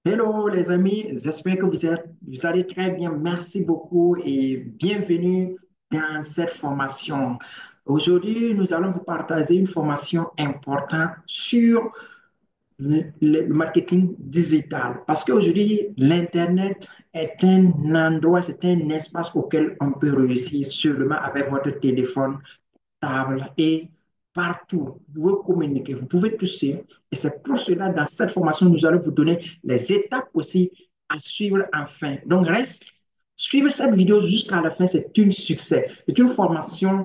Hello les amis, j'espère que vous allez très bien. Merci beaucoup et bienvenue dans cette formation. Aujourd'hui, nous allons vous partager une formation importante sur le marketing digital. Parce qu'aujourd'hui, l'Internet est un endroit, c'est un espace auquel on peut réussir seulement avec votre téléphone table et partout. Vous pouvez communiquer, vous pouvez toucher. Et c'est pour cela, dans cette formation, nous allons vous donner les étapes aussi à suivre enfin. Donc, reste, suivre cette vidéo jusqu'à la fin, c'est un succès. C'est une formation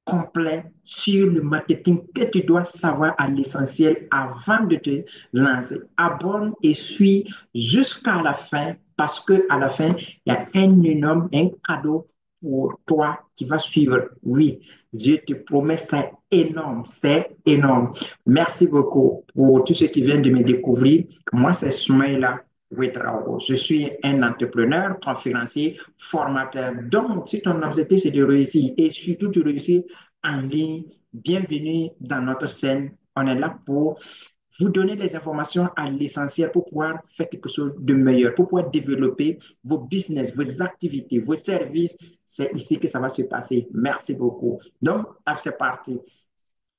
complète sur le marketing que tu dois savoir à l'essentiel avant de te lancer. Abonne et suis jusqu'à la fin parce que à la fin, il y a un énorme, un cadeau pour toi qui va suivre. Oui, je te promets, c'est énorme, c'est énorme. Merci beaucoup pour tous ceux qui viennent de me découvrir. Moi, c'est Soumaïla Ouedraogo. Je suis un entrepreneur, conférencier, formateur. Donc, si ton objectif, c'est de réussir et surtout de réussir en ligne, bienvenue dans notre scène. On est là pour vous donner des informations à l'essentiel pour pouvoir faire quelque chose de meilleur, pour pouvoir développer vos business, vos activités, vos services. C'est ici que ça va se passer. Merci beaucoup. Donc, c'est parti.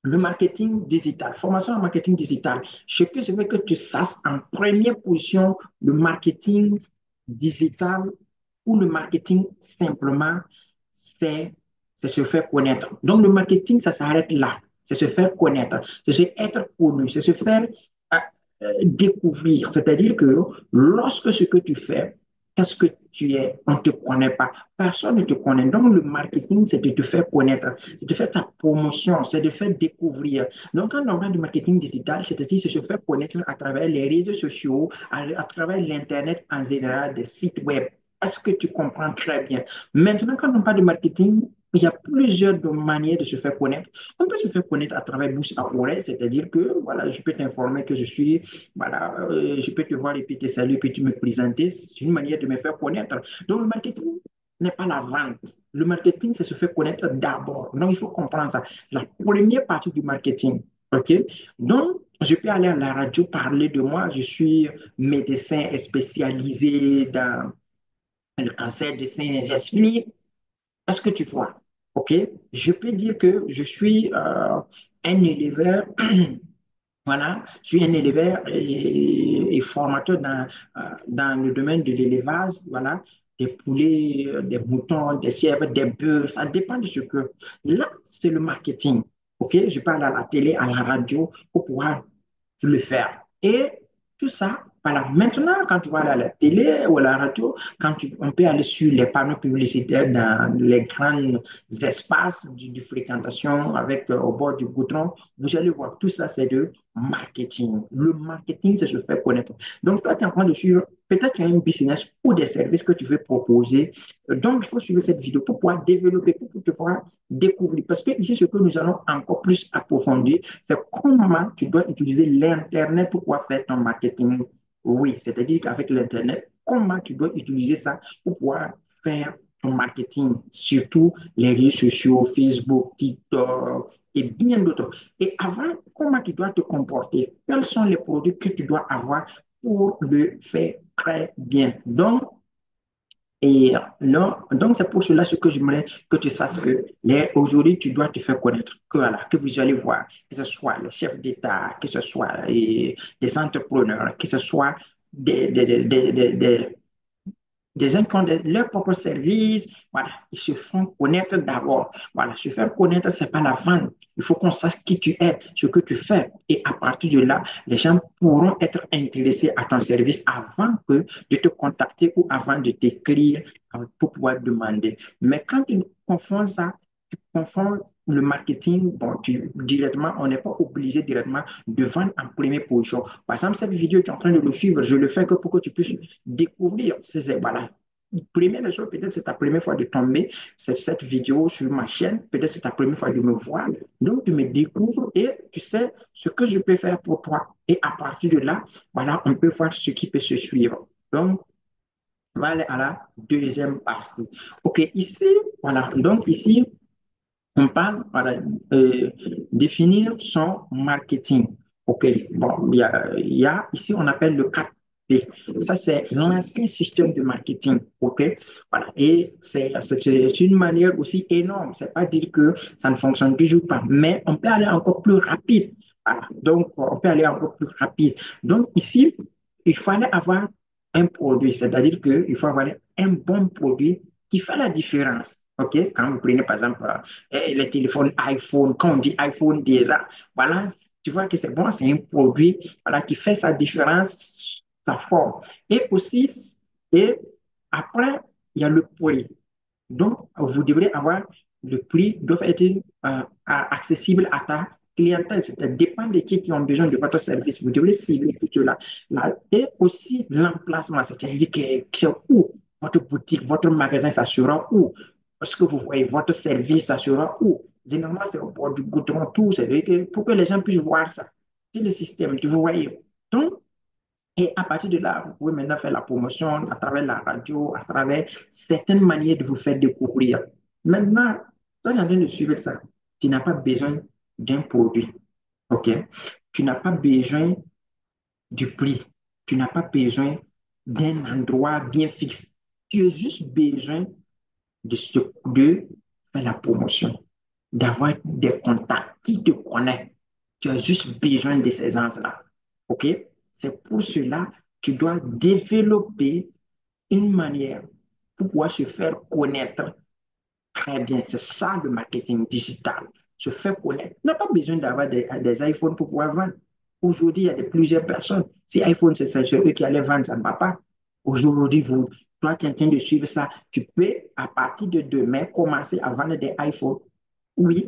Le marketing digital, formation en marketing digital. Ce que je veux que tu saches en première position, le marketing digital ou le marketing simplement, c'est se faire connaître. Donc, le marketing, ça s'arrête là. C'est se faire connaître, c'est se être connu, c'est se faire découvrir. C'est-à-dire que lorsque ce que tu fais, qu'est-ce que tu es, on ne te connaît pas. Personne ne te connaît. Donc, le marketing, c'est de te faire connaître, c'est de faire ta promotion, c'est de faire découvrir. Donc, quand on parle du marketing digital, c'est-à-dire se faire connaître à travers les réseaux sociaux, à travers l'Internet en général, des sites web. Est-ce que tu comprends très bien? Maintenant, quand on parle de marketing, il y a plusieurs manières de se faire connaître. On peut se faire connaître à travers bouche à oreille, c'est-à-dire que voilà, je peux t'informer que je suis, voilà, je peux te voir et puis te saluer, puis tu me présenter. C'est une manière de me faire connaître. Donc, le marketing n'est pas la vente. Le marketing, c'est se faire connaître d'abord. Donc, il faut comprendre ça. La première partie du marketing. OK? Donc, je peux aller à la radio parler de moi. Je suis médecin spécialisé dans le cancer des seins et esprits. Est-ce que tu vois? OK? Je peux dire que je suis un éleveur, voilà, je suis un éleveur et formateur dans le domaine de l'élevage, voilà, des poulets, des moutons, des chèvres, des bœufs, ça dépend de ce que. Là, c'est le marketing. OK? Je parle à la télé, à la radio pour pouvoir le faire. Et tout ça, voilà. Maintenant, quand tu vas aller à la télé ou à la radio, on peut aller sur les panneaux publicitaires dans les grands espaces de fréquentation avec au bord du goudron, vous allez voir tout ça, c'est de marketing. Le marketing, c'est se faire connaître. Donc, toi, tu es en train de suivre, peut-être tu as un business ou des services que tu veux proposer. Donc, il faut suivre cette vidéo pour pouvoir développer, pour pouvoir découvrir. Parce que ici, ce que nous allons encore plus approfondir, c'est comment tu dois utiliser l'Internet pour pouvoir faire ton marketing. Oui, c'est-à-dire qu'avec l'Internet, comment tu dois utiliser ça pour pouvoir faire ton marketing, surtout les réseaux sociaux, Facebook, TikTok et bien d'autres. Et avant, comment tu dois te comporter? Quels sont les produits que tu dois avoir pour le faire très bien? Donc, c'est pour cela ce que j'aimerais que tu saches que aujourd'hui, tu dois te faire connaître. Que, voilà, que vous allez voir, que ce soit les chefs d'État, que ce soit des entrepreneurs, que ce soit des gens qui ont leur propre service, voilà, ils se font connaître d'abord. Voilà, se faire connaître, c'est pas la vente. Il faut qu'on sache qui tu es, ce que tu fais. Et à partir de là, les gens pourront être intéressés à ton service avant que de te contacter ou avant de t'écrire pour pouvoir demander. Mais quand tu confonds ça, tu confonds le marketing, bon, directement, on n'est pas obligé directement de vendre en première position. Par exemple, cette vidéo, tu es en train de le suivre, je le fais que pour que tu puisses découvrir. Voilà. Première chose, peut-être c'est ta première fois de tomber sur cette vidéo sur ma chaîne, peut-être c'est ta première fois de me voir. Donc, tu me découvres et tu sais ce que je peux faire pour toi. Et à partir de là, voilà, on peut voir ce qui peut se suivre. Donc, on va aller à la deuxième partie. OK, ici, voilà. Donc, ici, on parle, voilà, définir son marketing. OK, bon, ici, on appelle le cap. développer. Ça, c'est l'ancien système de marketing. OK? Voilà. Et c'est une manière aussi énorme. C'est pas dire que ça ne fonctionne toujours pas, mais on peut aller encore plus rapide. Voilà. Donc, on peut aller encore plus rapide. Donc, ici, il fallait avoir un produit, c'est-à-dire qu'il faut avoir un bon produit qui fait la différence. OK? Quand vous prenez par exemple les téléphones iPhone, quand on dit iPhone déjà, voilà, tu vois que c'est bon, c'est un produit voilà, qui fait sa différence, sa forme. Et aussi, et après, il y a le prix. Donc, vous devrez avoir le prix doit être accessible à ta clientèle. Ça dépend de qui ont besoin de votre service. Vous devrez cibler tout cela. Là. Et aussi l'emplacement, c'est-à-dire que où votre boutique, votre magasin, ça sera où? Parce que vous voyez, votre service, ça sera où? Généralement, c'est au bord du goudron, tout. C'est pour que les gens puissent voir ça. C'est le système, vous voyez. Donc, et à partir de là, vous pouvez maintenant faire la promotion à travers la radio, à travers certaines manières de vous faire découvrir. Maintenant, toi, en train de suivre ça, tu n'as pas besoin d'un produit, OK? Tu n'as pas besoin du prix. Tu n'as pas besoin d'un endroit bien fixe. Tu as juste besoin de faire la promotion, d'avoir des contacts qui te connaissent. Tu as juste besoin de ces gens-là. OK? C'est pour cela que tu dois développer une manière pour pouvoir se faire connaître très bien. C'est ça le marketing digital. Se faire connaître. Tu n'as pas besoin d'avoir des iPhones pour pouvoir vendre. Aujourd'hui, il y a plusieurs personnes. Si iPhone, c'est eux qui allaient vendre, ça ne va pas. Aujourd'hui, toi qui es en train de suivre ça, tu peux, à partir de demain, commencer à vendre des iPhones. Oui.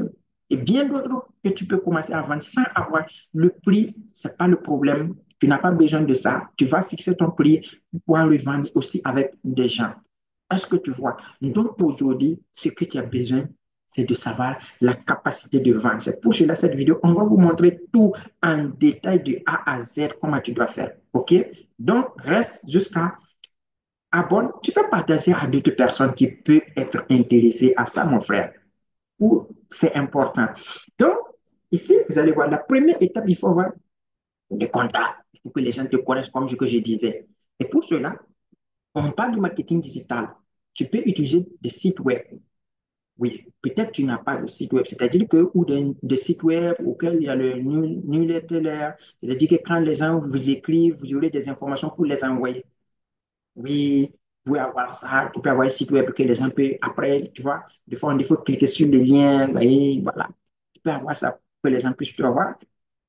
Et bien d'autres que tu peux commencer à vendre sans avoir le prix, ce n'est pas le problème. Tu n'as pas besoin de ça. Tu vas fixer ton prix pour pouvoir le vendre aussi avec des gens. Est-ce que tu vois? Donc aujourd'hui, ce que tu as besoin, c'est de savoir la capacité de vente. C'est pour cela, cette vidéo, on va vous montrer tout en détail de A à Z, comment tu dois faire. OK? Donc, reste jusqu'à abonne. Tu peux partager à d'autres personnes qui peuvent être intéressées à ça, mon frère. Ou c'est important. Donc, ici, vous allez voir, la première étape, il faut avoir des contacts. Il faut que les gens te connaissent comme ce que je disais. Et pour cela, on parle du marketing digital. Tu peux utiliser des sites web. Oui, peut-être tu n'as pas de site web, c'est-à-dire que ou des sites web auxquels il y a le newsletter, c'est-à-dire que quand les gens vous écrivent, vous aurez des informations pour les envoyer. Oui, vous pouvez avoir ça, tu peux avoir un site web que les gens peuvent, après, tu vois, des fois, il faut cliquer sur le lien, et voilà. Tu peux avoir ça pour que les gens puissent te voir.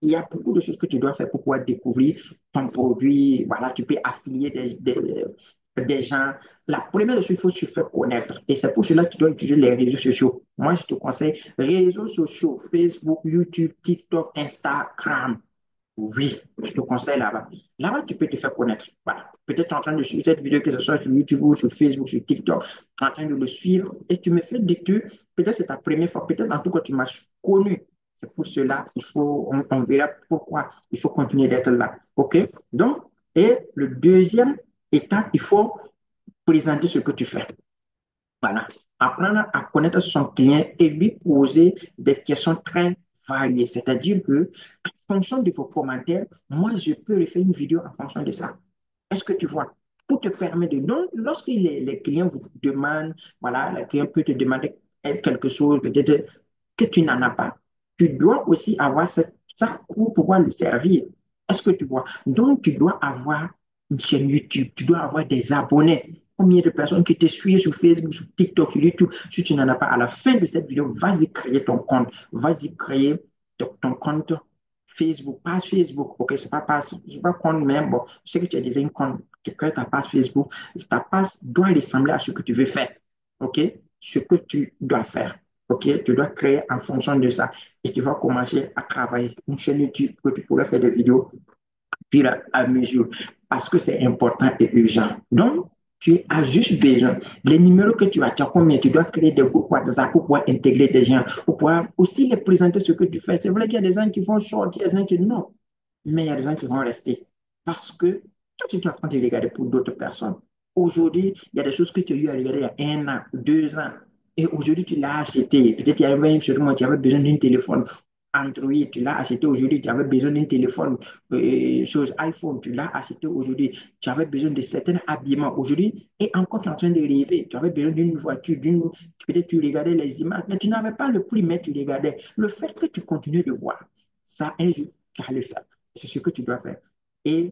Il y a beaucoup de choses que tu dois faire pour pouvoir découvrir ton produit. Voilà, tu peux affilier des gens. La première chose, il faut se faire connaître. Et c'est pour cela que tu dois utiliser les réseaux sociaux. Moi, je te conseille réseaux sociaux, Facebook, YouTube, TikTok, Instagram. Oui, je te conseille là-bas. Là-bas, tu peux te faire connaître. Voilà. Peut-être tu es en train de suivre cette vidéo, que ce soit sur YouTube ou sur Facebook, sur TikTok, tu es en train de le suivre et tu me fais des que peut-être c'est ta première fois, peut-être en tout cas tu m'as connu. C'est pour cela, on verra pourquoi il faut continuer d'être là. OK? Donc, et le deuxième étape, il faut présenter ce que tu fais. Voilà. Apprendre à connaître son client et lui poser des questions très variées. C'est-à-dire que, en fonction de vos commentaires, moi, je peux refaire une vidéo en fonction de ça. Est-ce que tu vois? Pour te permettre de. Donc, lorsque les clients vous demandent, voilà, le client peut te demander quelque chose, peut-être que tu n'en as pas, tu dois aussi avoir ça pour pouvoir le servir. Est-ce que tu vois? Donc, tu dois avoir une chaîne YouTube, tu dois avoir des abonnés. Combien de personnes qui te suivent sur Facebook, sur TikTok, sur YouTube, si tu n'en as pas, à la fin de cette vidéo, vas-y créer ton compte, vas-y créer ton compte Facebook, page Facebook, ok, c'est pas page, c'est pas compte, mais bon, je sais que tu as déjà une compte, tu crées ta page Facebook, ta page doit ressembler à ce que tu veux faire, ok, ce que tu dois faire, ok, tu dois créer en fonction de ça, et tu vas commencer à travailler une chaîne YouTube que tu pourrais faire des vidéos fur et à mesure, parce que c'est important et urgent. Donc, tu as juste besoin. Les numéros que tu as combien? Tu dois créer des groupes WhatsApp pour pouvoir intégrer des gens, pour pouvoir aussi les présenter ce que tu fais. C'est vrai qu'il y a des gens qui vont sortir, il y a des gens qui non, mais il y a des gens qui vont rester. Parce que toi, tu es en train de regarder pour d'autres personnes. Aujourd'hui, il y a des choses que tu as eu à regarder il y a 1 an, 2 ans. Et aujourd'hui, tu l'as acheté. Peut-être qu'il y avait une chose, tu avais besoin d'un téléphone. Android, tu l'as acheté aujourd'hui, tu avais besoin d'un téléphone, chose iPhone, tu l'as acheté aujourd'hui, tu avais besoin de certains habillements aujourd'hui, et encore tu es en train de rêver, tu avais besoin d'une voiture, peut-être tu regardais les images, mais tu n'avais pas le prix, mais tu regardais. Le fait que tu continues de voir, ça aide à le faire. C'est ce que tu dois faire. Et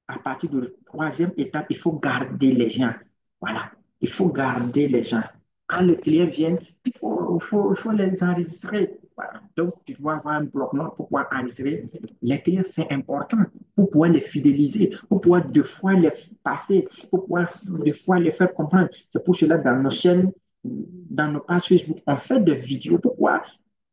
à partir de la troisième étape, il faut garder les gens. Voilà, il faut garder les gens. Quand le client vient, il faut les enregistrer. Voilà. Donc, tu dois avoir un bloc-notes pour pouvoir enregistrer. Les clients, c'est important pour pouvoir les fidéliser, pour pouvoir deux fois les passer, pour pouvoir deux fois les faire comprendre. C'est pour cela, dans nos chaînes, dans nos pages Facebook, on fait des vidéos pour pouvoir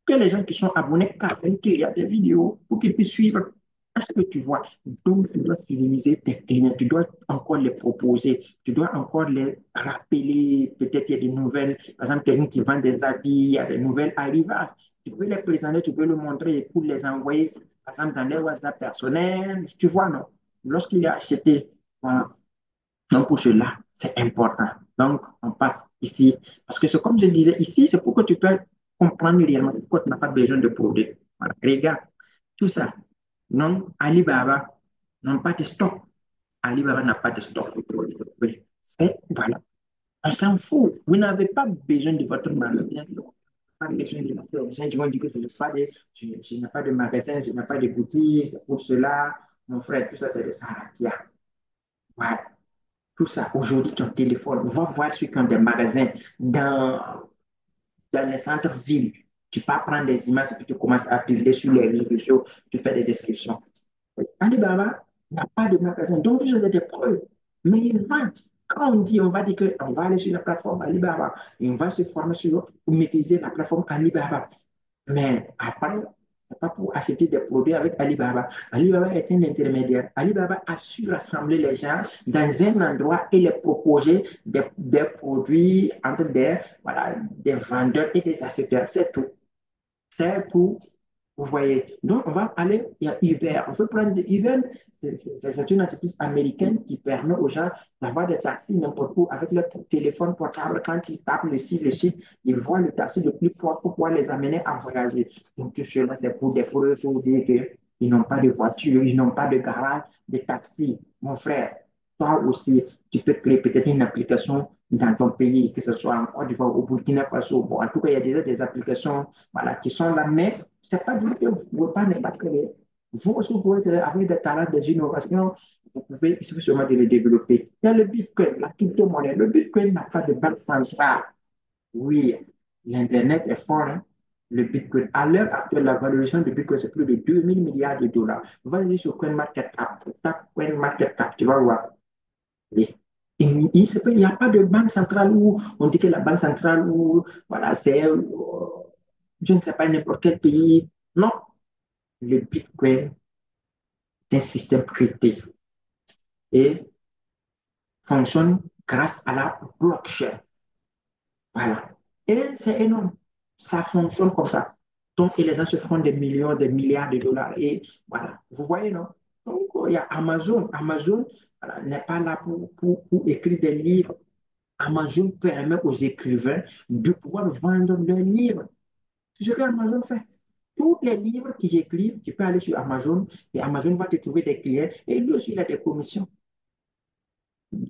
que les gens qui sont abonnés captent qu'il y a des vidéos pour qu'ils puissent suivre. Est-ce que tu vois? Donc, tu dois fidéliser tes clients, tu dois encore les proposer, tu dois encore les rappeler. Peut-être il y a des nouvelles, par exemple, quelqu'un qui vend des habits, il y a des nouvelles arrivages. Tu peux les présenter, tu peux le montrer pour les envoyer, par exemple, dans les WhatsApp personnels. Tu vois, non? Lorsqu'il a acheté, voilà. Donc, pour cela, c'est important. Donc, on passe ici. Parce que c'est comme je disais, ici, c'est pour que tu puisses comprendre réellement pourquoi tu n'as pas besoin de produits. Voilà. Regarde, tout ça. Non, Alibaba n'ont pas de stock. Alibaba n'a pas de stock. Oui. Voilà. On s'en fout. Vous n'avez pas besoin de votre magasin. Pas besoin de votre magasin. Ils vont dire que je n'ai pas de magasin, je n'ai pas de boutique, c'est pour cela. Mon frère, tout ça, c'est des sarakia. Voilà. Tout ça, aujourd'hui, ton téléphone, va voir ceux qui ont des magasins dans les centres-villes. Tu peux prendre des images et puis tu commences à publier sur les réseaux sociaux, tu fais des descriptions. Alibaba n'a pas de magasin, donc vous avez des preuves. Mais il vend. Quand on dit, on va dire qu'on va aller sur la plateforme Alibaba et on va se former sur pour maîtriser la plateforme Alibaba. Mais après, c'est pas pour acheter des produits avec Alibaba. Alibaba est un intermédiaire. Alibaba a su rassembler les gens dans un endroit et les proposer des produits entre voilà, des vendeurs et des acheteurs. C'est tout. C'est tout. Vous voyez. Donc, on va aller, il y a Uber. On peut prendre Uber, c'est une entreprise américaine qui permet aux gens d'avoir des taxis n'importe où avec leur téléphone portable. Quand ils tapent le site, ils voient le taxi le plus proche pour pouvoir les amener à voyager. Donc, tout cela, c'est pour des preuves pour dire qu'ils n'ont pas de voiture, ils n'ont pas de garage, de taxi. Mon frère, toi aussi, tu peux créer peut-être une application dans ton pays, que ce soit en Côte d'Ivoire, au Burkina Faso. Bon, en tout cas, il y a déjà des applications voilà, qui sont là, mais c'est pas dit que vous ne pouvez pas ne pas créer. Vous aussi, vous pouvez créer avec des talents, des innovations, vous pouvez seulement de les développer. Il y a le Bitcoin, la crypto-monnaie. Le Bitcoin n'a pas de banque centrale. Oui, l'Internet est fort, hein. Le Bitcoin, à l'heure actuelle, la valorisation du Bitcoin, c'est plus de 2000 milliards de dollars. Vous allez sur CoinMarketCap, tape CoinMarketCap, tu vas voir. Oui. Il n'y a pas de banque centrale où on dit que la banque centrale, où, voilà, c'est, je ne sais pas, n'importe quel pays. Non, le Bitcoin est un système crypté et fonctionne grâce à la blockchain. Voilà. Et c'est énorme. Ça fonctionne comme ça. Donc, et les gens se font des millions, des milliards de dollars. Et voilà, vous voyez, non? Donc, il y a Amazon. Amazon voilà, n'est pas là pour écrire des livres. Amazon permet aux écrivains de pouvoir vendre leurs livres. C'est ce qu'Amazon fait. Tous les livres qu'ils écrivent, tu peux aller sur Amazon et Amazon va te trouver des clients et lui aussi, il a des commissions.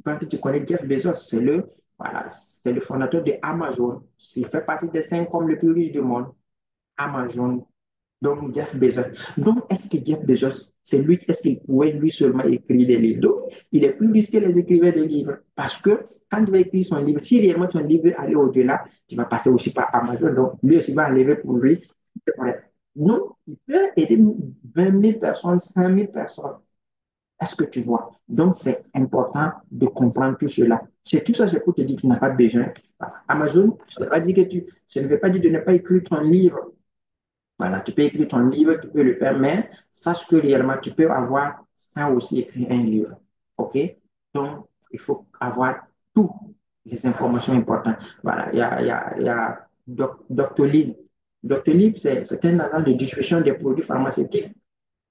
Parce que tu connais Jeff Bezos, voilà, c'est le fondateur de Amazon. Il fait partie des 5 hommes les plus riches du monde. Amazon, donc Jeff Bezos. Donc, est-ce que Jeff Bezos, c'est lui, est-ce qu'il pouvait lui seulement écrire des livres? Donc, il est plus riche que les écrivains de livres. Parce que quand tu vas écrire son livre, si réellement ton livre veut aller au-delà, tu vas passer aussi par Amazon. Donc, lui aussi va enlever pour lui. Non, il peut aider 20 000 personnes, 5 000 personnes. Est-ce que tu vois? Donc, c'est important de comprendre tout cela. C'est tout ça, c'est pour te dire que tu n'as pas besoin. Amazon, ça ne veut pas dire de ne pas écrire ton livre. Voilà, tu peux écrire ton livre, tu peux le faire, mais sache que réellement, tu peux avoir ça aussi écrit un livre. OK? Donc, il faut avoir toutes les informations importantes. Voilà, il y a Doctolib. Doctolib, c'est un agent de distribution des produits pharmaceutiques.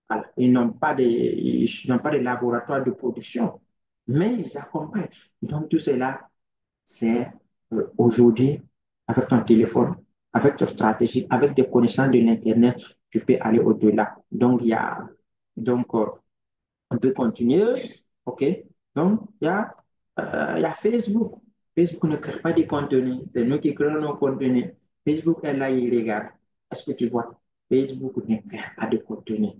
Voilà. Ils n'ont pas de laboratoire de production, mais ils accompagnent. Donc, tout cela, c'est aujourd'hui, avec ton téléphone, avec ta stratégie, avec des connaissances de l'Internet, tu peux aller au-delà. Donc, donc, on peut continuer. OK? Donc, il y a Facebook. Facebook ne crée pas de contenu. C'est nous qui créons nos contenus. Facebook est là, il regarde. Est-ce que tu vois? Facebook ne crée pas de contenu.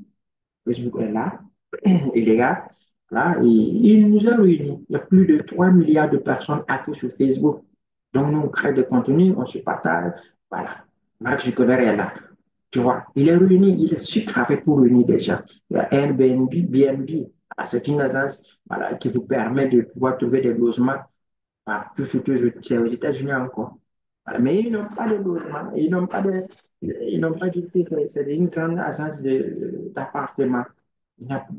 Facebook est là, il regarde. Là, il nous a réunis. Il y a plus de 3 milliards de personnes actives sur Facebook. Donc, nous, on crée des contenus, on se partage. Voilà. Mark Zuckerberg est là. Tu vois, il est réuni, il est su travailler pour réunir des gens. Il y a Airbnb, BNB. Ah, c'est une agence voilà, qui vous permet de pouvoir trouver des logements partout, surtout c'est aux États-Unis encore. Voilà, mais ils n'ont pas de logement, ils n'ont pas du tout, c'est une grande agence d'appartement.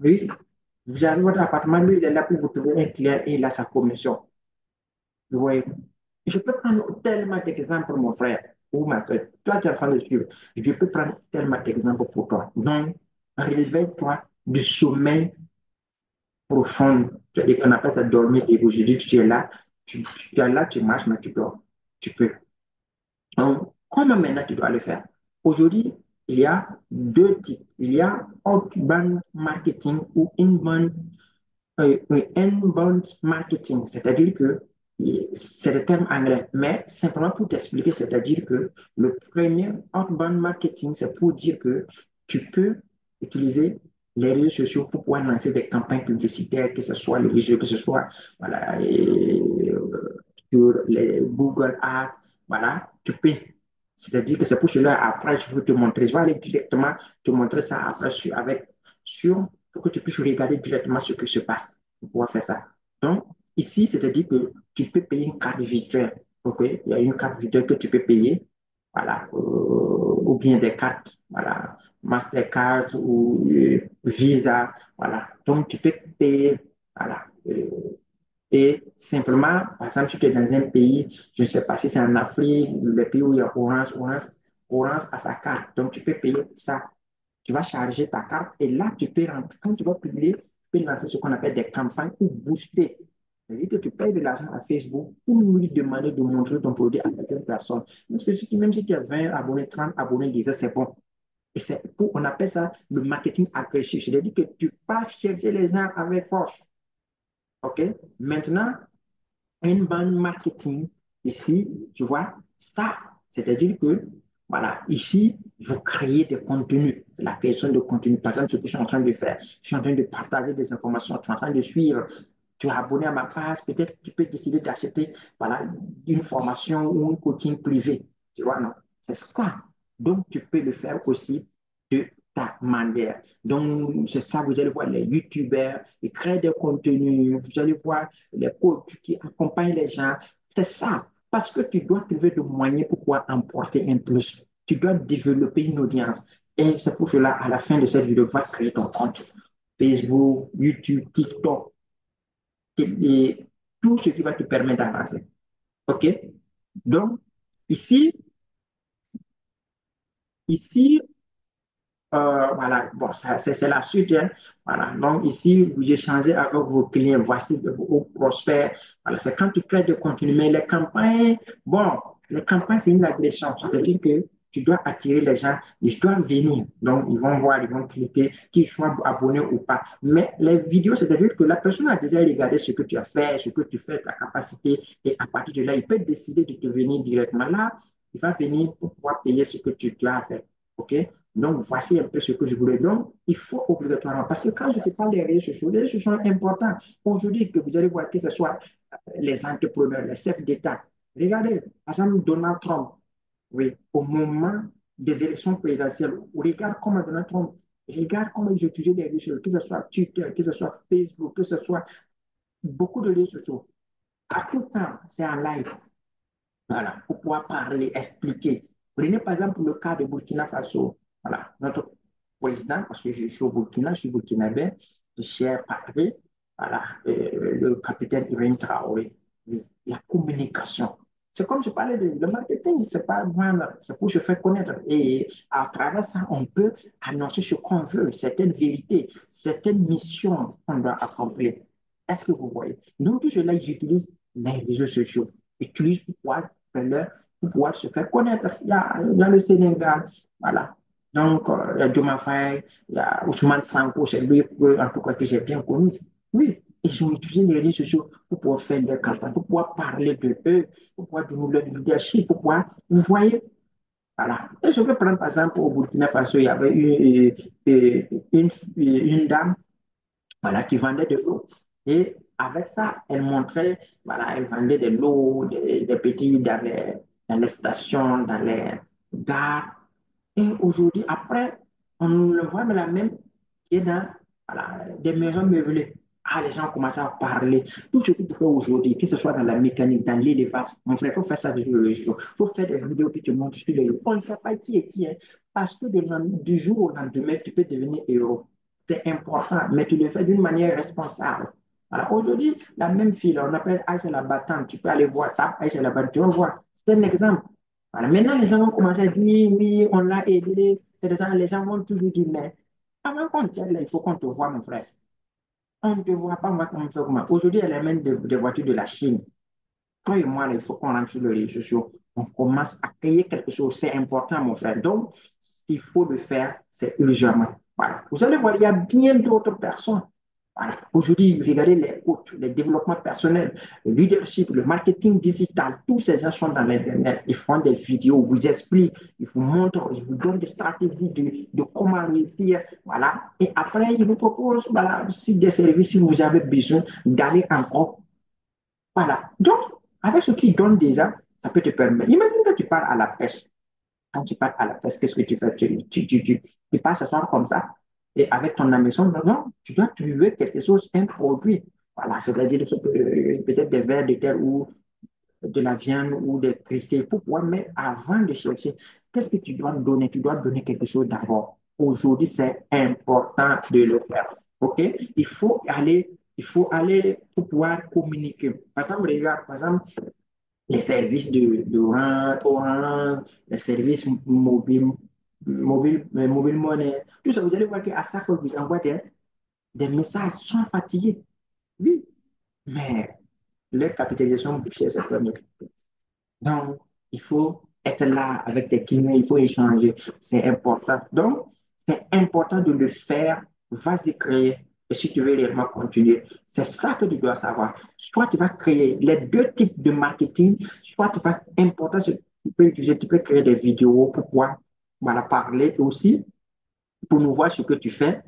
Oui, vous avez votre appartement, lui, il est là pour vous trouver un client et il a sa commission. Vous voyez, je peux prendre tellement d'exemples, mon frère ou ma soeur. Toi, tu es en train de suivre. Je peux prendre tellement d'exemples pour toi. Donc, réveille-toi du sommeil profond. C'est-à-dire qu'on appelle ça dormir et vous. Je dis, tu es là, tu es là, tu marches, mais tu dors. Tu peux. Donc, comment maintenant tu dois le faire? Aujourd'hui, il y a deux types. Il y a outbound marketing ou inbound oui, inbound marketing, c'est-à-dire que c'est le terme anglais, mais simplement pour t'expliquer, c'est-à-dire que le premier outbound marketing, c'est pour dire que tu peux utiliser les réseaux sociaux pour pouvoir lancer des campagnes publicitaires, que ce soit les réseaux, que ce soit voilà, sur les Google Ads, voilà, tu peux. C'est-à-dire que c'est pour cela, après, je veux te montrer, je vais aller directement te montrer ça après pour que tu puisses regarder directement ce qui se passe pour pouvoir faire ça. Donc, ici, c'est-à-dire que tu peux payer une carte virtuelle. OK? Il y a une carte virtuelle que tu peux payer, voilà, ou bien des cartes, voilà, Mastercard ou Visa, voilà. Donc, tu peux payer, voilà. Et simplement, par exemple, si tu es dans un pays, je ne sais pas si c'est en Afrique, les pays où il y a Orange a sa carte. Donc, tu peux payer ça. Tu vas charger ta carte et là, tu peux rentrer. Quand tu vas publier, tu peux lancer ce qu'on appelle des campagnes ou booster. C'est-à-dire que tu payes de l'argent à Facebook pour lui demander de montrer ton produit à certaines personnes. Même si tu as 20 abonnés, 30 abonnés, déjà, c'est bon. Et on appelle ça le marketing agressif. C'est-à-dire que tu pars chercher les gens avec force. OK? Maintenant, inbound marketing, ici, tu vois, ça, c'est-à-dire que, voilà, ici, vous créez des contenus. C'est la création de contenu. Par exemple, ce que je suis en train de faire, je suis en train de partager des informations, tu es en train de suivre, tu es abonné à ma page, peut-être tu peux décider d'acheter, voilà, une formation ou un coaching privé. Tu vois, non? C'est ça. Donc, tu peux le faire aussi de ta manière. Donc, c'est ça, vous allez voir les YouTubeurs, ils créent des contenus, vous allez voir les coachs qui accompagnent les gens. C'est ça. Parce que tu dois trouver des moyens pour pouvoir emporter un plus. Tu dois développer une audience. Et c'est pour cela, à la fin de cette vidéo, va créer ton compte Facebook, YouTube, TikTok, et tout ce qui va te permettre d'avancer. OK? Donc, ici, ici, voilà, bon, ça, c'est la suite, hein. Voilà, donc ici, vous échangez avec vos clients, voici vos prospects. Voilà, c'est quand tu crées de contenu. Mais bon, les campagnes, c'est une agression. C'est-à-dire que tu dois attirer les gens, ils doivent venir. Donc, ils vont voir, ils vont cliquer, qu'ils soient abonnés ou pas. Mais les vidéos, c'est-à-dire que la personne a déjà regardé ce que tu as fait, ce que tu fais, ta capacité, et à partir de là, il peut décider de te venir directement là. Il va venir pour pouvoir payer ce que tu as fait. OK? Donc, voici un peu ce que je voulais. Donc, il faut obligatoirement, parce que quand je te parle des réseaux sociaux, les réseaux sociaux sont importants. Aujourd'hui, que vous allez voir que ce soit les entrepreneurs, les chefs d'État. Regardez, par exemple, Donald Trump, oui, au moment des élections présidentielles, regarde comment Donald Trump, regarde comment ils utilisaient les réseaux sociaux, que ce soit Twitter, que ce soit Facebook, que ce soit beaucoup de réseaux sociaux. À tout temps, c'est en live. Voilà, pour pouvoir parler, expliquer. Prenez par exemple le cas de Burkina Faso. Voilà, notre président, parce que je suis au Burkina, je suis burkinabé, cher patrie, voilà, le capitaine Ibrahim Traoré. La communication. C'est comme je parlais de le marketing, c'est pas vendre, c'est pour se faire connaître. Et à travers ça, on peut annoncer ce qu'on veut, certaines vérités, certaines missions qu'on doit accomplir. Est-ce que vous voyez? Donc, tout cela, ils utilisent les réseaux sociaux. Ils utilisent pour pouvoir, pour pouvoir se faire connaître. Il y a le Sénégal, voilà. Donc, il y a Doma Faye, il y a Ousmane Sanko, c'est lui, en tout cas, que j'ai bien connu. Oui, ils ont utilisé les réseaux sociaux pour pouvoir faire des campagnes, pour pouvoir parler de eux, pour pouvoir donner leur leadership, pour pouvoir, vous voyez, voilà. Et je vais prendre par exemple au Burkina Faso, il y avait une dame voilà, qui vendait de l'eau. Et avec ça, elle montrait, voilà, elle vendait de l'eau, des petits dans les stations, dans les gares. Et aujourd'hui, après, on le voit de la même qui est dans voilà, des maisons meublées. Ah, les gens commencent à parler. Tout ce que tu fais aujourd'hui, que ce soit dans la mécanique, dans l'élevage, mon frère, il faut faire ça sur les réseaux. Il faut faire des vidéos qui te montrent sur les réseaux. On ne sait pas qui est qui est. Parce que du jour au lendemain, tu peux devenir héros. C'est important, mais tu le fais d'une manière responsable. Alors aujourd'hui, la même fille, on appelle Aïcha la battante. Tu peux aller voir, tape Aïcha la battante, tu vas voir. C'est un exemple. Voilà. Maintenant, les gens vont commencer à dire, oui, on l'a aidé. Les gens vont toujours dire, mais avant qu'on t'aide, il faut qu'on te voit, mon frère. On ne te voit pas, on va comment faire comment. Aujourd'hui, elle amène des voitures de la Chine. Toi et moi, là, il faut qu'on rentre sur les réseaux sociaux. On commence à créer quelque chose. C'est important, mon frère. Donc, s'il faut le faire, c'est urgemment. Voilà. Vous allez voir, il y a bien d'autres personnes. Voilà. Aujourd'hui, regardez les coachs, les développements personnels, le leadership, le marketing digital. Tous ces gens sont dans l'Internet. Ils font des vidéos, vous expliquent, ils vous montrent, ils vous donnent des stratégies de comment réussir. Voilà. Et après, ils vous proposent voilà, si des services si vous avez besoin d'aller encore voilà. Donc, avec ce qu'ils donnent déjà, ça peut te permettre. Imagine que tu pars à la pêche. Quand tu pars à la pêche, qu'est-ce que tu fais? Tu pars ce soir comme ça. Et avec ton hameçon, non, non, tu dois trouver quelque chose, un produit. Voilà, c'est-à-dire peut-être des vers de terre ou de la viande ou des frités pour pouvoir, mais avant de chercher, qu'est-ce que tu dois donner? Tu dois donner quelque chose d'abord. Aujourd'hui, c'est important de le faire. OK? Il faut aller pour pouvoir communiquer. Par exemple, regarde, par exemple, les services Orange, les services mobile monnaie, tout ça, vous allez voir qu'à chaque fois que vous envoyez des messages, sont fatigués. Oui, mais leur capitalisation boursière, c'est pas mieux. Donc, il faut être là avec tes clients, il faut échanger. C'est important. Donc, c'est important de le faire. Vas-y créer. Et si tu veux réellement continuer, c'est ça que tu dois savoir. Soit tu vas créer les deux types de marketing, soit tu vas, important, tu peux utiliser, tu peux créer des vidéos pour pouvoir voilà, parler aussi, pour nous voir ce que tu fais.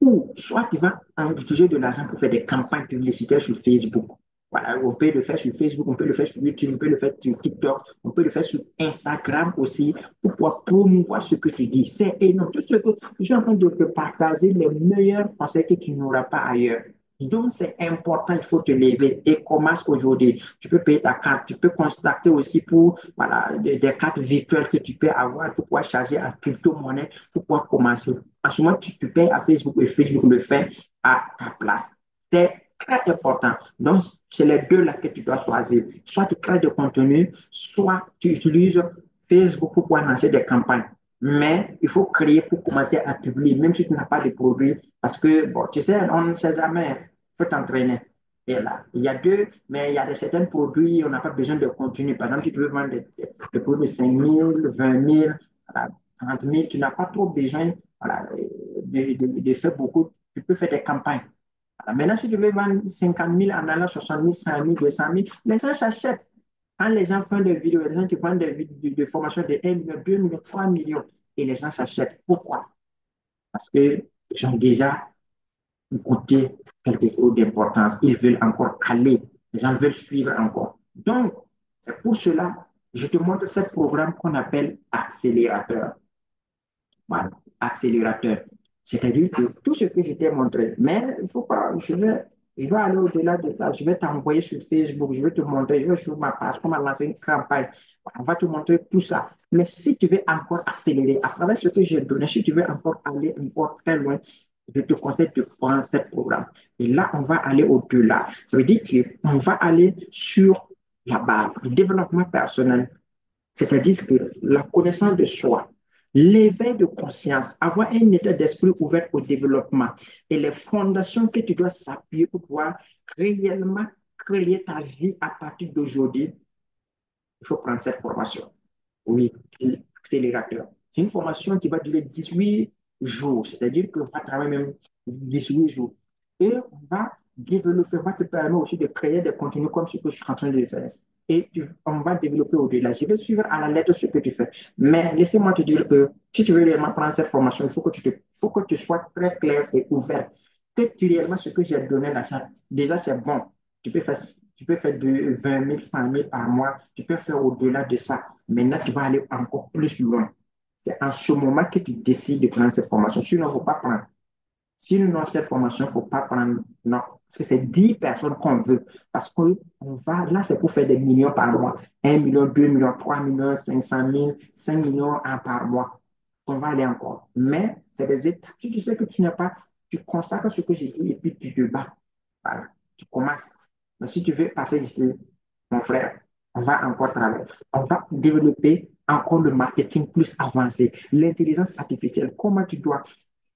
Ou soit tu vas utiliser de l'argent pour faire des campagnes publicitaires sur Facebook. Voilà, on peut le faire sur Facebook, on peut le faire sur YouTube, on peut le faire sur TikTok, on peut le faire sur Instagram aussi pour pouvoir promouvoir ce que tu dis. C'est énorme. Tout ce que je suis en train de te partager les meilleurs conseils que tu n'auras pas ailleurs. Donc, c'est important, il faut te lever et commence aujourd'hui. Tu peux payer ta carte, tu peux contacter aussi pour voilà, des cartes virtuelles que tu peux avoir pour pouvoir charger en crypto-monnaie pour pouvoir commencer. En ce moment, tu payes à Facebook et Facebook le fait à ta place. C'est très important. Donc, c'est les deux là que tu dois choisir. Soit tu crées du contenu, soit tu utilises Facebook pour pouvoir lancer des campagnes. Mais il faut créer pour commencer à publier, même si tu n'as pas de produits, parce que, bon, tu sais, on ne sait jamais, il faut t'entraîner. Et là, il y a deux, mais il y a de certains produits, on n'a pas besoin de contenu. Par exemple, tu peux vendre des produits de 5 000, 20 000, voilà, 30 000, tu n'as pas trop besoin voilà, de faire beaucoup. Tu peux faire des campagnes. Voilà. Maintenant, si tu veux vendre 50 000 en allant 60 000, 100 000, 200 000, les gens s'achètent. Quand les gens font des vidéos, les gens qui font des vidéos de formation de 1 million, 2 millions, 3 millions, et les gens s'achètent. Pourquoi? Parce que ils ont déjà goûté quelque chose d'importance. Ils veulent encore aller. Les gens veulent suivre encore. Donc, c'est pour cela que je te montre ce programme qu'on appelle accélérateur. Voilà, accélérateur. C'est-à-dire que tout ce que je t'ai montré, mais il faut pas, je vais aller au-delà de ça, je vais t'envoyer sur Facebook, je vais te montrer, je vais sur ma page, comment lancer une campagne, on va te montrer tout ça. Mais si tu veux encore accélérer, à travers ce que j'ai donné, si tu veux encore aller encore très loin, je te conseille de prendre ce programme. Et là, on va aller au-delà. Ça veut dire qu'on va aller sur la base du développement personnel, c'est-à-dire que la connaissance de soi, l'éveil de conscience, avoir un état d'esprit ouvert au développement et les fondations que tu dois s'appuyer pour pouvoir réellement créer ta vie à partir d'aujourd'hui, il faut prendre cette formation. Oui, accélérateur. C'est une formation qui va durer 18 jours, c'est-à-dire qu'on va travailler même 18 jours. Et on va développer, on va te permettre aussi de créer des contenus comme ce que je suis en train de faire. Et on va développer au-delà. Je vais suivre à la lettre ce que tu fais. Mais laissez-moi te dire que si tu veux réellement prendre cette formation, il faut que faut que tu sois très clair et ouvert. Que tu réellement ce que j'ai donné là, ça, déjà c'est bon. Tu peux faire, tu peux faire de 20 000, 100 000 par mois. Tu peux faire au-delà de ça. Maintenant, tu vas aller encore plus loin. C'est en ce moment que tu décides de prendre cette formation. Sinon, il ne faut pas prendre. Sinon, cette formation, il ne faut pas prendre. Non, parce que c'est 10 personnes qu'on veut. Parce que on va, là, c'est pour faire des millions par mois. 1 million, 2 millions, 3 millions, 500 000, 5 millions par mois. On va aller encore. Mais c'est des étapes. Si tu sais que tu n'as pas, tu consacres ce que j'ai dit et puis tu te bats. Voilà, tu commences. Mais si tu veux passer ici, mon frère, on va encore travailler. On va développer encore le marketing plus avancé, l'intelligence artificielle, comment tu dois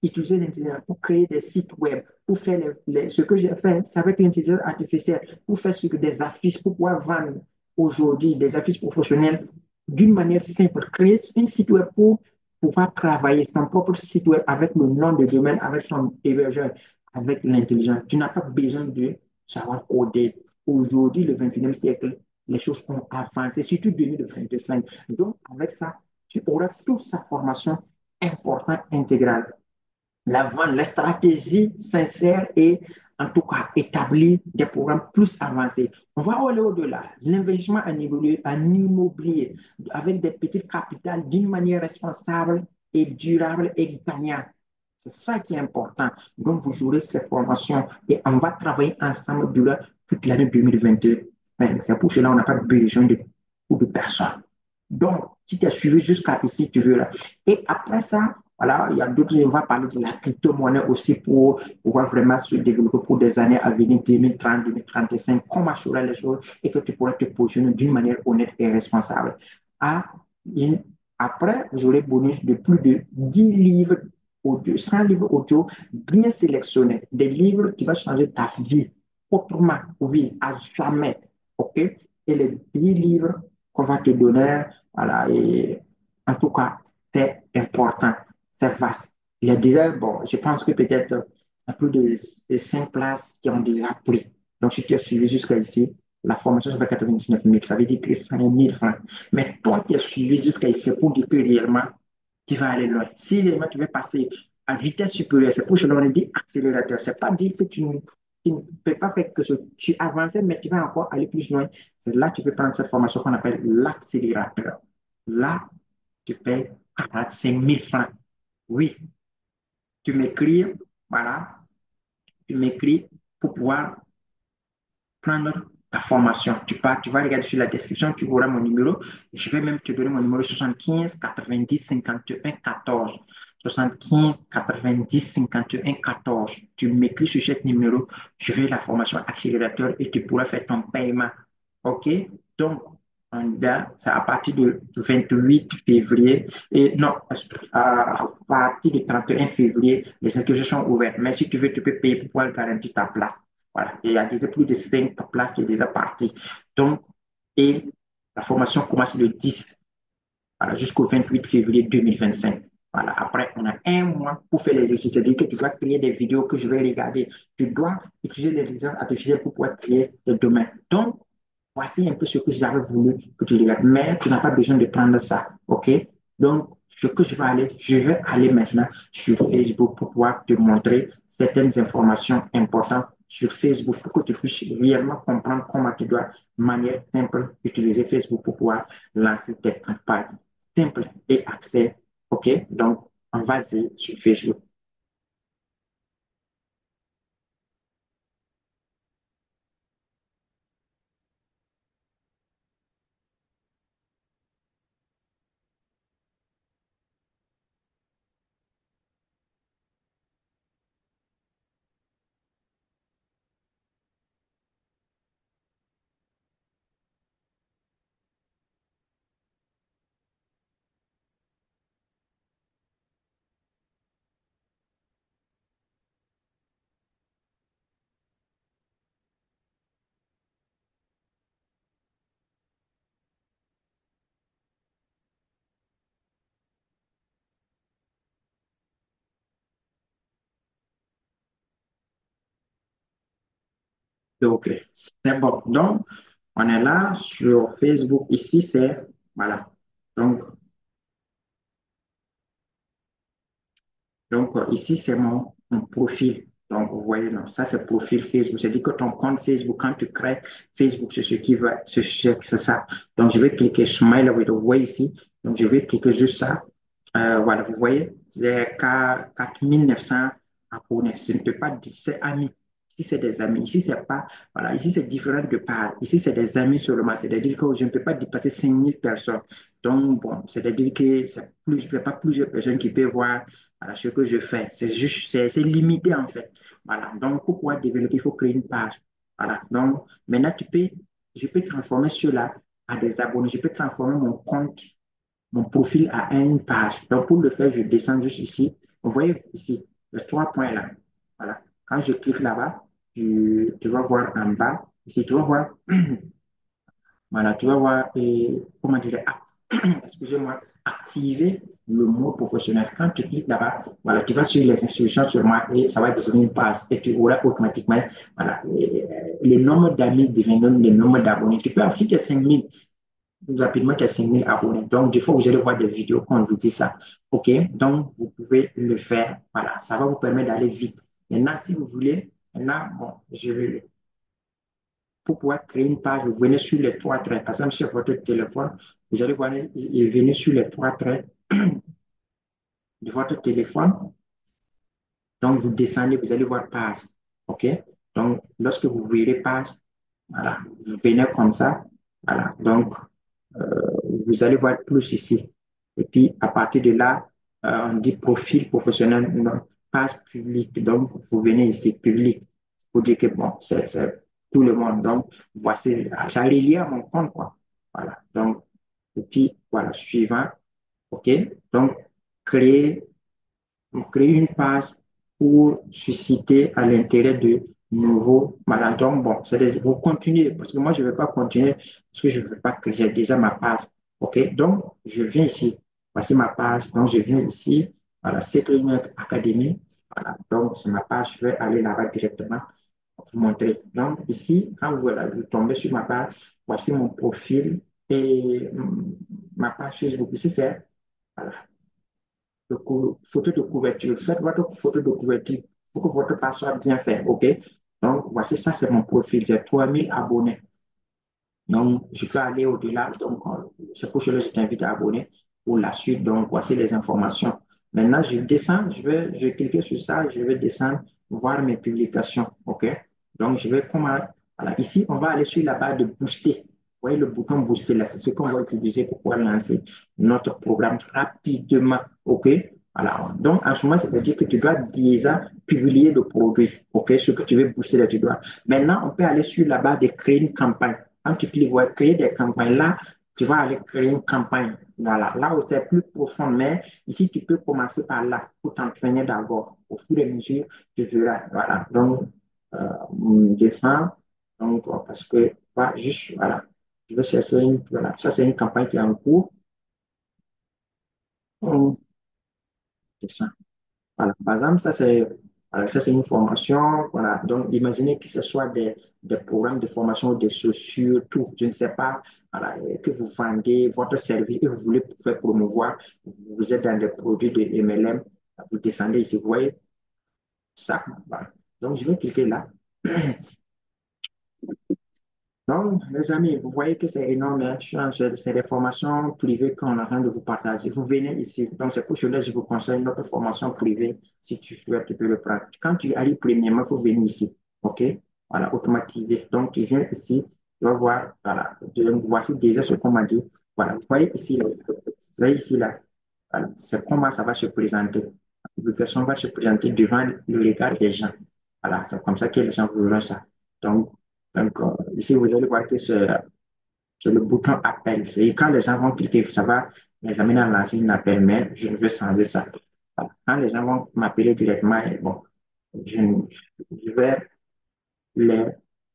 utiliser l'intelligence pour créer des sites web, pour faire ce que j'ai fait, c'est avec l'intelligence artificielle, pour faire des affiches, pour pouvoir vendre aujourd'hui des affiches professionnelles d'une manière simple. Créer un site web pour pouvoir travailler ton propre site web avec le nom de domaine, avec son hébergeur, avec l'intelligence. Tu n'as pas besoin de savoir coder. Aujourd'hui, le 21e siècle, les choses ont avancé, surtout 2025. Donc, avec ça, tu auras toute sa formation importante intégrale. La vente, la stratégie sincère et en tout cas établir des programmes plus avancés. On va aller au-delà. L'investissement en immobilier avec des petites capitales d'une manière responsable et durable et gagnante. C'est ça qui est important. Donc, vous aurez cette formation et on va travailler ensemble durant toute l'année 2022. C'est pour cela qu'on n'a pas besoin de beaucoup de personnes. Donc, si tu as suivi jusqu'à ici, tu veux là. Et après ça, voilà, il y a d'autres, on va parler de la crypto-monnaie aussi pour pouvoir vraiment se développer pour des années à venir, 2030, 2035, comment assurer les choses et que tu pourrais te positionner d'une manière honnête et responsable. À une- Après, vous aurez bonus de plus de 10 livres audio, 100 livres audio bien sélectionnés, des livres qui vont changer ta vie autrement, oui, à jamais. OK? Et les 10 livres qu'on va te donner, voilà, et en tout cas, c'est important, c'est vaste. Il y a déjà, bon, je pense que peut-être plus de 5 places qui ont déjà pris. Donc, si tu as suivi jusqu'à ici, la formation, ça fait 99 000, ça veut dire que c'est 100 000 francs. Mais toi qui as suivi jusqu'à ici, pour dire que réellement, tu vas aller loin. Si réellement tu veux passer à vitesse supérieure, c'est pour cela qu'on dit accélérateur. C'est pas dire que tu ne peux pas faire que tu avances, mais tu vas encore aller plus loin. C'est là que tu peux prendre cette formation qu'on appelle l'accélérateur. Là, tu payes 45 000 francs. Oui, tu m'écris, voilà, tu m'écris pour pouvoir prendre ta formation. Tu vas regarder sur la description, tu auras mon numéro. Je vais même te donner mon numéro 75 90 51 14. 75 90 51 14. Tu m'écris sur ce numéro, je vais la formation accélérateur et tu pourras faire ton paiement. OK? Donc, c'est à partir du 28 février, et non, à partir du 31 février, les inscriptions sont ouvertes. Mais si tu veux, tu peux payer pour pouvoir garantir ta place. Voilà. Et il y a déjà plus de 5 places qui est déjà parties. Donc, et la formation commence le 10, voilà, jusqu'au 28 février 2025. Voilà. Après, on a un mois pour faire l'exercice. C'est-à-dire que tu dois créer des vidéos que je vais regarder. Tu dois utiliser l'intelligence artificielle pour pouvoir créer des domaines. Donc, voici un peu ce que j'avais voulu que tu regardes. Mais tu n'as pas besoin de prendre ça. OK? Donc, je vais aller maintenant sur Facebook pour pouvoir te montrer certaines informations importantes sur Facebook pour que tu puisses réellement comprendre comment tu dois, de manière simple, utiliser Facebook pour pouvoir lancer tes campagnes simples et accès. OK? Donc, on va sur Facebook. OK, c'est bon. Donc, on est là sur Facebook. Ici, c'est, voilà. Donc, ici, c'est mon profil. Donc, vous voyez, non, ça, c'est profil Facebook. C'est-à-dire que ton compte Facebook, quand tu crées Facebook, c'est ce qui va, c'est ça. Donc, je vais cliquer Smile with, vous voyez ici. Donc, je vais cliquer juste ça. Voilà, vous voyez, c'est 4900 abonnés. Je ne peux pas dire, c'est amis. Ici, c'est des amis. Ici, c'est pas, voilà, ici, c'est différent de part. Ici, c'est des amis seulement. C'est-à-dire que je ne peux pas dépasser 5000 personnes. Donc, bon, c'est-à-dire que c'est plus, il n'y a pas plusieurs personnes qui peuvent voir voilà, ce que je fais. C'est juste, c'est limité en fait. Voilà. Donc, pour pouvoir développer, il faut créer une page. Voilà. Donc, maintenant, je peux transformer cela à des abonnés. Je peux transformer mon compte, mon profil à une page. Donc, pour le faire, je descends juste ici. Vous voyez ici, les trois points là. Voilà. Quand je clique là-bas, tu vas voir en bas. Ici, tu vas voir voilà, tu vas voir, comment dire, excusez-moi, activer le mot professionnel. Quand tu cliques là-bas, voilà, tu vas sur les instructions sur moi et ça va devenir une page et tu auras automatiquement, voilà, le nombre d'amis devient le nombre d'abonnés. Tu peux afficher 5000, rapidement tu as 5000 abonnés. Donc, des fois, vous allez voir des vidéos quand vous dit ça. OK? Donc, vous pouvez le faire. Voilà, ça va vous permettre d'aller vite. Maintenant, si vous voulez, maintenant, bon, je vais pour pouvoir créer une page, vous venez sur les trois traits. Par exemple, sur votre téléphone, vous allez voir, il venez sur les trois traits de votre téléphone. Donc, vous descendez, vous allez voir page. OK? Donc, lorsque vous verrez page, voilà, vous venez comme ça. Voilà. Donc, vous allez voir plus ici. Et puis, à partir de là, on dit profil professionnel, non, page publique. Donc, vous venez ici, public. Pour dire que, bon, c'est tout le monde. Donc, voici, ça est lié à mon compte, quoi. Voilà. Donc, et puis, voilà, suivant. OK? Donc, créer on crée une page pour susciter à l'intérêt de nouveaux malades. Donc, bon, vous continuez, parce que moi, je ne vais pas continuer, parce que je ne veux pas que j'ai déjà ma page. OK? Donc, je viens ici. Voici ma page. Donc, je viens ici. Voilà, Settlement Academy. Voilà, donc, c'est ma page. Je vais aller là-bas directement pour vous montrer. Donc, ici, quand voilà, vous tombez sur ma page, voici mon profil et ma page Facebook. Ici, c'est voilà, photo de couverture. Faites votre photo de couverture pour que votre page soit bien faite. OK? Donc, voici ça, c'est mon profil. J'ai 3000 abonnés. Donc, je peux aller au-delà. Donc, c'est pour cela que je t'invite à abonner pour la suite. Donc, voici les informations. Maintenant, je descends, je vais cliquer sur ça, je vais descendre, voir mes publications. OK? Donc, je vais comment, voilà, ici, on va aller sur la barre de booster. Vous voyez le bouton booster là, c'est ce qu'on va utiliser pour pouvoir lancer notre programme rapidement. OK? Voilà. Donc, en ce moment, c'est-à-dire que tu dois déjà publier le produit. OK? Ce que tu veux booster là, tu dois. Maintenant, on peut aller sur la barre de créer une campagne. Quand tu cliques, ouais, créer des campagnes, là, tu vas aller créer une campagne. Voilà, là où c'est plus profond, mais ici, tu peux commencer par là pour t'entraîner d'abord. Au fur et à mesure, tu verras. Voilà, donc, on descend. Donc, parce que, voilà, juste, voilà, je vais chercher une, voilà, ça, c'est une campagne qui est en cours. On descend. Voilà. Par exemple, voilà, ça, c'est une formation. Voilà. Donc, imaginez que ce soit des programmes de formation, des chaussures, tout. Je ne sais pas, voilà, que vous vendez votre service et vous voulez faire promouvoir. Vous êtes dans des produits de MLM. Vous descendez ici, vous voyez ça. Voilà. Donc, je vais cliquer là. Donc, mes amis, vous voyez que c'est énorme, hein. C'est des formations privées qu'on est en train de vous partager. Vous venez ici. Donc, c'est pour cela que je vous conseille notre formation privée. Si tu souhaites, tu peux le prendre. Quand tu arrives premièrement, il faut venir ici. OK? Voilà, automatisé. Donc, tu viens ici, tu vas voir, voilà. Donc, voici déjà ce qu'on m'a dit. Voilà, vous voyez ici, là. Vous voyez ici, là. Voilà. C'est comment ça va se présenter. La publication va se présenter devant le regard des gens. Voilà, c'est comme ça que les gens verront ça. Donc, ici, vous allez voir que c'est le bouton appel. Et quand les gens vont cliquer, ça va les amener à lancer un appel, mais je veux changer ça. Voilà. Quand les gens vont m'appeler directement, et bon, je, je vais les.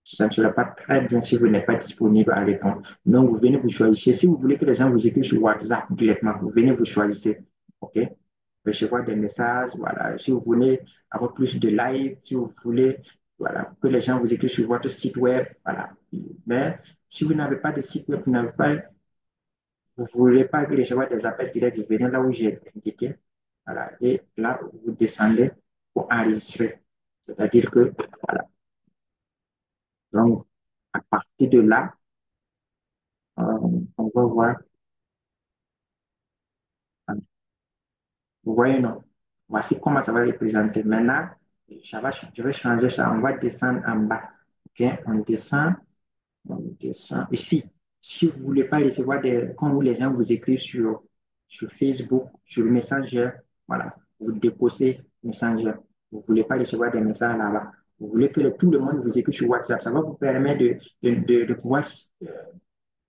Ça ne sera pas très bien si vous n'êtes pas disponible à répondre. Donc, vous venez vous choisir. Si vous voulez que les gens vous écrivent sur WhatsApp directement, vous venez vous choisir. OK? Recevoir des messages. Voilà. Si vous voulez avoir plus de live, si vous voulez Voilà, que les gens vous écrivent sur votre site web. Voilà. Mais si vous n'avez pas de site web, vous ne voulez pas recevoir des appels directs, vous venez là où j'ai indiqué. Voilà. Et là, vous descendez pour enregistrer. C'est-à-dire que, voilà. Donc, à partir de là, on va voir. Vous voyez, non? Voici comment ça va représenter. Maintenant, je vais changer ça. On va descendre en bas. OK? On descend. Ici, si vous ne voulez pas recevoir quand les gens vous écrivent sur Facebook, sur Messenger, voilà, vous déposez Messenger. Vous ne voulez pas recevoir des messages là-bas. Vous voulez que tout le monde vous écrive sur WhatsApp. Ça va vous permettre de pouvoir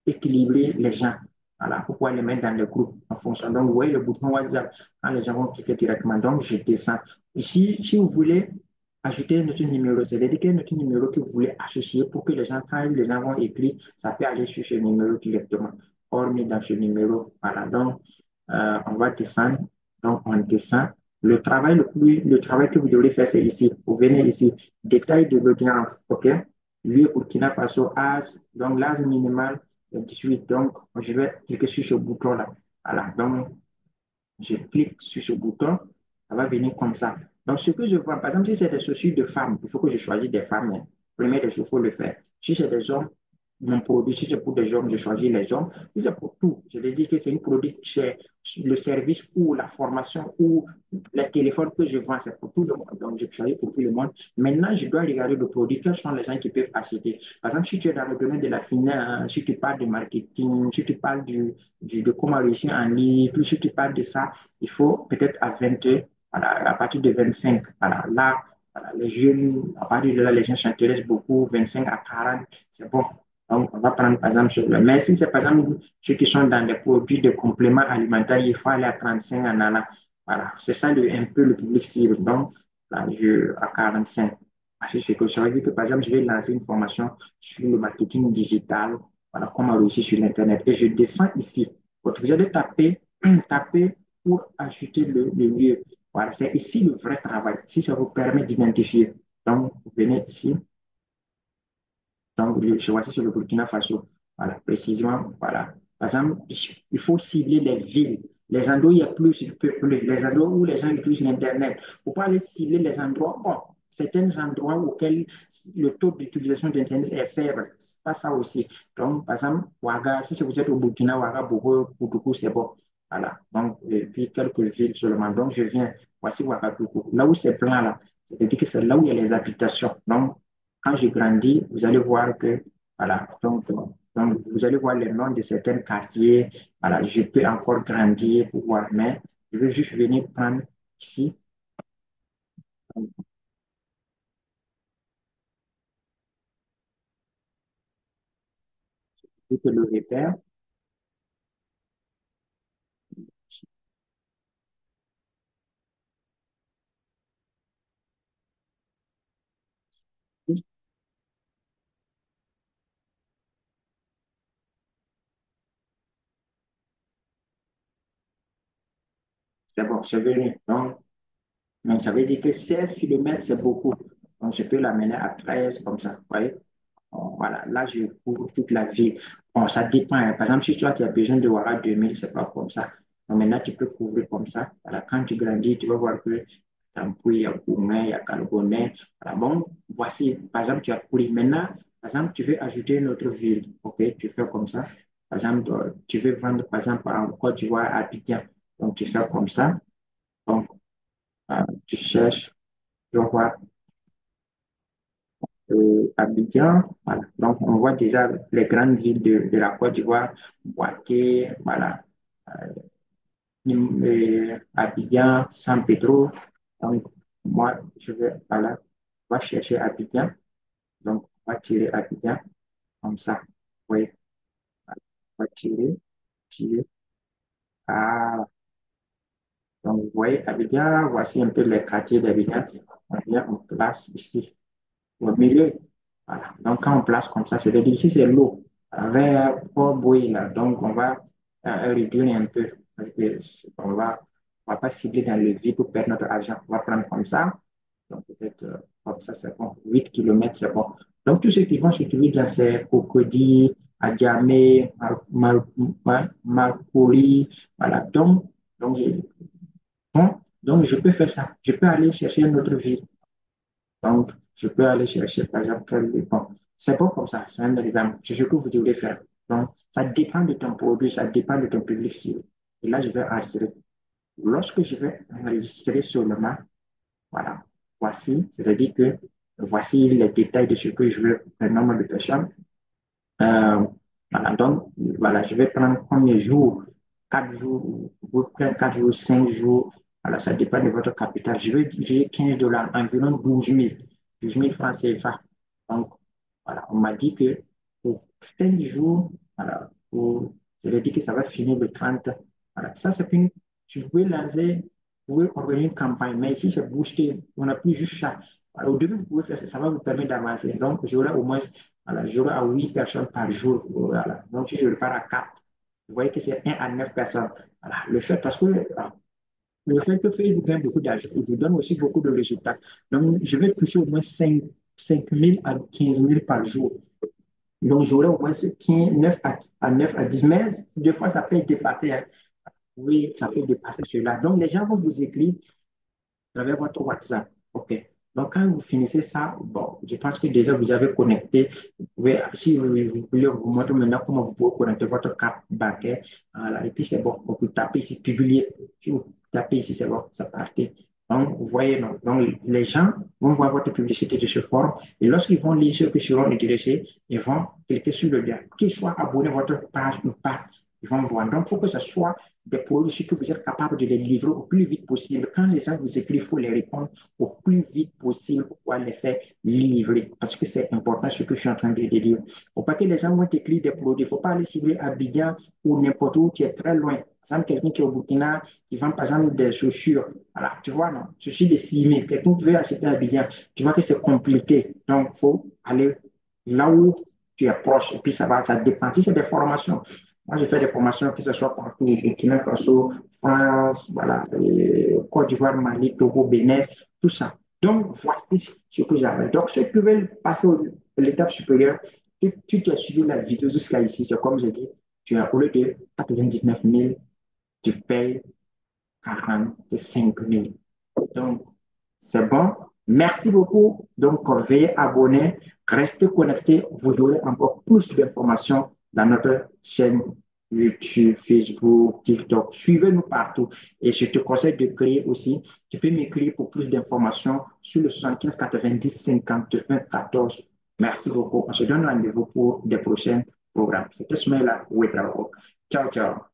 équilibrer les gens. Voilà, pour pouvoir les mettre dans le groupe en fonction. Donc, vous voyez le bouton WhatsApp, quand les gens vont cliquer directement. Donc, je descends. Ici, si vous voulez ajouter notre numéro, c'est-à-dire quel est notre numéro que vous voulez associer pour que les gens, quand les gens vont écrire, ça peut aller sur ce numéro directement, hormis dans ce numéro. Voilà, donc, on va descendre. Donc, on descend. Le travail que vous devrez faire, c'est ici. Vous venez ici. Détail de l'audience. OK? Lui, Burkina Faso, âge, donc l'âge minimal 18. Donc, je vais cliquer sur ce bouton-là. Voilà. Donc, je clique sur ce bouton. Ça va venir comme ça. Donc, ce que je vois, par exemple, si c'est des chaussures de femmes, il faut que je choisisse des femmes. Hein. Premier des choses, il faut le faire. Si c'est des hommes, mon produit, si c'est pour des hommes, je choisis les hommes. Si c'est pour tout, je vais dire que c'est un produit, c'est le service ou la formation ou le téléphone que je vends, c'est pour tout le monde. Donc, je choisis pour tout le monde. Maintenant, je dois regarder le produit, quels sont les gens qui peuvent acheter. Par exemple, si tu es dans le domaine de la finance, si tu parles de marketing, si tu parles de comment réussir en ligne, plus si tu parles de ça, il faut peut-être à 22, voilà, à partir de 25, voilà, là, voilà, les jeunes, à partir de là, les gens s'intéressent beaucoup, 25 à 40, c'est bon. Donc, on va prendre par exemple sur le. Mais si c'est par exemple ceux qui sont dans des produits de compléments alimentaires, il faut aller à 35 en allant. Voilà, c'est ça un peu le public cible. Donc, là, à 45. C'est ce que ça veut dire que par exemple, je vais lancer une formation sur le marketing digital, voilà, comment réussir sur l'Internet. Et je descends ici. Vous allez taper pour ajouter le lieu. Voilà, c'est ici le vrai travail, si ça vous permet d'identifier. Donc, vous venez ici. Donc, je vois sur le Burkina Faso. Voilà, précisément, voilà. Par exemple, il faut cibler les villes, les endroits où il y a plus de peuplés, les endroits où les gens utilisent l'Internet. Il ne faut pas aller cibler les endroits, bon, certains endroits auxquels le taux d'utilisation d'Internet est faible. C'est pas ça aussi. Donc, par exemple, Ouaga, si vous êtes au Burkina, Ouaga, Bogo, Koutoukou, c'est bon. Voilà. Donc, et puis quelques villes seulement. Donc, je viens, voici Ouagadougou. Là où c'est plein, là, c'est-à-dire que c'est là où il y a les habitations. Donc, quand je grandis, vous allez voir que, voilà, donc vous allez voir les noms de certains quartiers. Voilà, je peux encore grandir pour voir, mais je veux juste venir prendre ici, donc, je peux le repère. C'est bon, c'est venu. Donc, ça veut dire que 16 kilomètres, c'est beaucoup. Donc, je peux l'amener à 13 comme ça. Vous voyez? Bon, voilà, là, je couvre toute la ville. Bon, ça dépend. Hein. Par exemple, si toi, tu as besoin de voir à 2000, c'est pas comme ça. Donc, maintenant, tu peux couvrir comme ça. Voilà, quand tu grandis, tu vas voir que Tampouille, il y a Gourmet, il y a Calgonnet. Voilà, bon, voici, par exemple, tu as couru. Maintenant, par exemple, tu veux ajouter une autre ville. OK, tu fais comme ça. Par exemple, tu veux vendre, par exemple, en Côte d'Ivoire, à Abidjan. Donc, tu fais comme ça. Donc, tu cherches, tu vas voir Abidjan. Voilà. Donc, on voit déjà les grandes villes de la Côte d'Ivoire, Boaké, voilà, Abidjan, San Pedro. Donc, moi, je vais, voilà, on va chercher Abidjan. Donc, on va tirer Abidjan comme ça. Oui, on va tirer. Ah, donc, vous voyez Abidjan, voici un peu les quartiers d'Abidjan. On vient, on place ici. Au milieu. Voilà. Donc, quand on place comme ça, c'est-à-dire ici, c'est l'eau. Vers Port Bouille, là. Donc, on va réduire un peu. Parce que on va pas cibler dans le vide pour perdre notre argent. On va prendre comme ça. Donc, peut-être comme ça, c'est bon. 8 kilomètres, c'est bon. Donc, tous ceux qui vont se trouver dans ces Cocody, Adjamé, Marcory, voilà. Donc, bon, donc, je peux faire ça. Je peux aller chercher une autre ville. Donc, je peux aller chercher, par exemple, bon, c'est bon comme ça, c'est un exemple. C'est ce que vous devez faire. Donc, ça dépend de ton produit, ça dépend de ton public cible. Et là, je vais enregistrer. Lorsque je vais enregistrer seulement, voilà, voici, c'est-à-dire que voici les détails de ce que je veux, le nombre de personnes. Euh, voilà, donc, voilà, je vais prendre combien de jours? 4 jours, vous prenez 4 jours, 5 jours. Voilà, ça dépend de votre capital. Je vais utiliser $15, environ 12 000 francs CFA. Donc, voilà, on m'a dit que pour 5 jours, voilà, c'est-à-dire que ça va finir le 30. Voilà, ça c'est une, tu peux lancer, vous pouvez organiser une campagne, mais ici c'est boosté, on n'a plus juste ça. Alors, au début, vous pouvez faire ça, ça va vous permettre d'avancer. Donc, j'aurai au moins voilà, j'aurai à 8 personnes par jour. Voilà. Donc, si je le pars à 4, vous voyez que c'est 1 à 9 personnes. Voilà. Le fait, parce que le fait que Facebook gagne beaucoup d'argent, il vous donne aussi beaucoup de résultats. Donc, je vais toucher au moins 5 000 à 15 000 par jour. Donc, j'aurai au moins 15, 9 à 10. Mais des fois, ça peut dépasser. Hein. Oui, ça peut dépasser cela. Donc, les gens vont vous écrire travers votre WhatsApp. OK. Donc, quand vous finissez ça, bon, je pense que déjà vous avez connecté. Vous pouvez, si vous voulez vous montrer maintenant comment vous pouvez connecter votre carte bancaire. Voilà, et puis c'est bon. Vous tapez ici, publier. Si vous tapez ici, c'est bon, ça partit. Donc, vous voyez, non. Donc, les gens vont voir votre publicité de ce forum et lorsqu'ils vont lire ceux qui seront intéressés, ils vont cliquer sur le lien. Qu'ils soient abonnés à votre page ou pas, ils vont voir. Donc, il faut que ce soit des produits que vous êtes capable de les livrer au plus vite possible. Quand les gens vous écrivent, il faut les répondre au plus vite possible pour pouvoir les faire livrer. Parce que c'est important ce que je suis en train de dire. Il ne faut pas que les gens vont t'écrire des produits. Il ne faut pas aller cibler Abidjan ou n'importe où, tu es très loin. Par exemple, quelqu'un qui est au Burkina, qui vend par exemple des chaussures. Voilà, tu vois, non, chaussures de 6 000. Quelqu'un qui veut acheter à Abidjan, tu vois que c'est compliqué. Donc, il faut aller là où tu es proche. Et puis, ça dépend. Si c'est des formations, moi, j'ai fait des formations, que ce soit partout, au Burkina Faso, France, voilà, Côte d'Ivoire, Mali, Togo, Bénin, tout ça. Donc, voici ce que j'avais. Donc, ceux qui veulent passer à l'étape supérieure, tu t'es suivi la vidéo jusqu'à ici. C'est comme j'ai dit, tu as au lieu de 99 000, tu payes 45 000. Donc, c'est bon. Merci beaucoup. Donc, veuillez abonner, restez connectés. Vous aurez encore plus d'informations dans notre chaîne YouTube, Facebook, TikTok. Suivez-nous partout. Et je te conseille de créer aussi. Tu peux m'écrire pour plus d'informations sur le 75 90 51 14. Merci beaucoup. On se donne rendez-vous pour des prochains programmes. C'était Smaila Ouedraogo. Ciao, ciao.